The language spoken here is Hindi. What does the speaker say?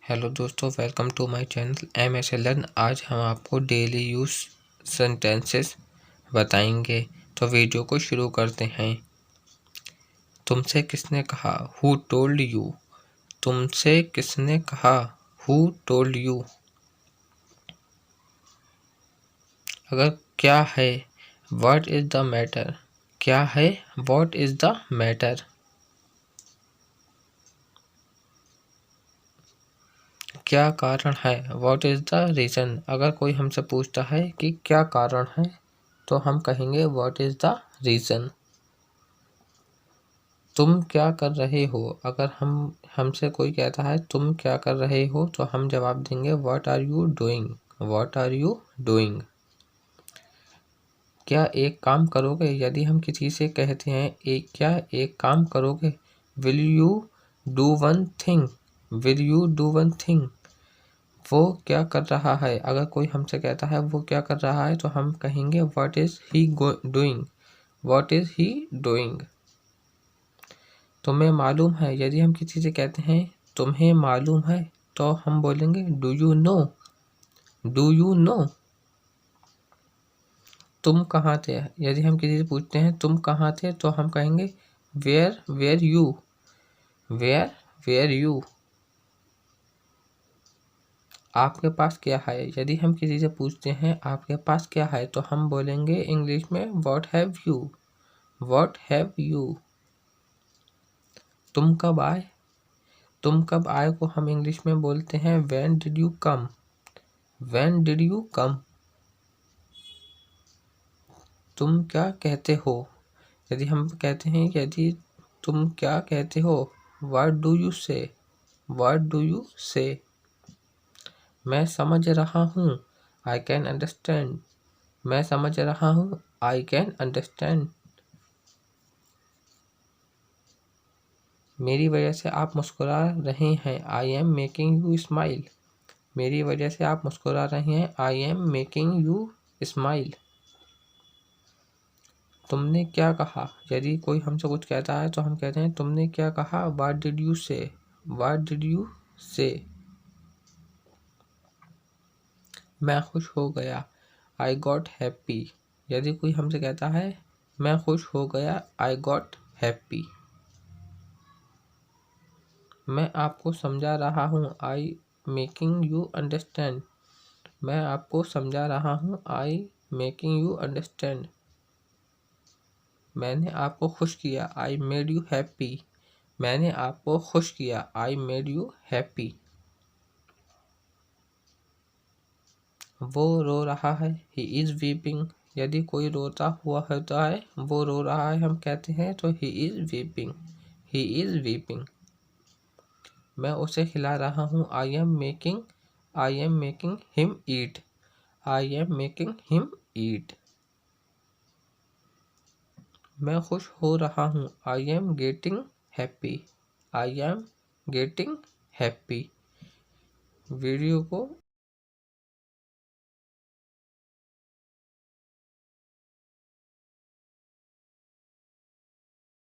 हेलो दोस्तों, welcome to my channel MSA learn. आज हम आपको डेली यूज सेंटेंसेस बताएंगे। तो वीडियो को शुरू करते हैं। तुमसे किसने कहा? Who told you? तुमसे किसने कहा? Who told you? अगर क्या है, व्हाट इज द मैटर? क्या है, व्हाट इज द मैटर? क्या कारण है, व्हाट इज द रीज़न? अगर कोई हमसे पूछता है कि क्या कारण है, तो हम कहेंगे व्हाट इज द रीज़न। तुम क्या कर रहे हो? अगर हमसे कोई कहता है तुम क्या कर रहे हो, तो हम जवाब देंगे what are you doing? What are you doing? क्या एक काम करोगे? यदि हम किसी से कहते हैं क्या एक काम करोगे, will you do one thing? Will you do one thing? वो क्या कर रहा है? अगर कोई हमसे कहता है वो क्या कर रहा है, तो हम कहेंगे what is he doing? What is he doing? तुम्हें मालूम है? यदि हम किसी से कहते हैं तुम्हें मालूम है, तो हम बोलेंगे do you know? Do you know? तुम कहाँ थे? यदि हम किसी से पूछते हैं तुम कहाँ थे, तो हम कहेंगे वेयर यू? Where you? आपके पास क्या है? यदि हम किसी से पूछते हैं आपके पास क्या है, तो हम बोलेंगे इंग्लिश में what have you? What have you? तुम कब आए? तुम कब आए को हम इंग्लिश में बोलते हैं when did you come? When did you come? तुम क्या कहते हो? यदि हम कहते हैं यदि तुम क्या कहते हो, व्हाट डू यू से? व्हाट डू यू से? मैं समझ रहा हूँ, आई कैन अंडरस्टैंड। मैं समझ रहा हूँ, आई कैन अंडरस्टैंड। मेरी वजह से आप मुस्कुरा रहे हैं, आई एम मेकिंग यू स्माइल। मेरी वजह से आप मुस्कुरा रहे हैं, आई एम मेकिंग यू स्माइल। तुमने क्या कहा? यदि कोई हमसे कुछ कहता है, तो हम कहते हैं तुमने क्या कहा, व्हाट डिड यू से? व्हाट डिड यू से? मैं खुश हो गया, आई गॉट हैप्पी। यदि कोई हमसे कहता है मैं खुश हो गया, आई गॉट हैप्पी। मैं आपको समझा रहा हूँ, आई मेकिंग यू अंडरस्टैंड। मैं आपको समझा रहा हूँ, आई मेकिंग यू अंडरस्टैंड। मैंने आपको खुश किया, आई मेड यू हैप्पी। मैंने आपको खुश किया, आई मेड यू हैप्पी। वो रो रहा है, ही इज़ वीपिंग। यदि कोई रोता हुआ होता है, वो रो रहा है, हम कहते हैं तो he is weeping. He is weeping. मैं उसे खिला रहा हूँ, I am making him eat. I am making him eat. मैं खुश हो रहा हूँ, I am getting happy. I am getting happy. Video को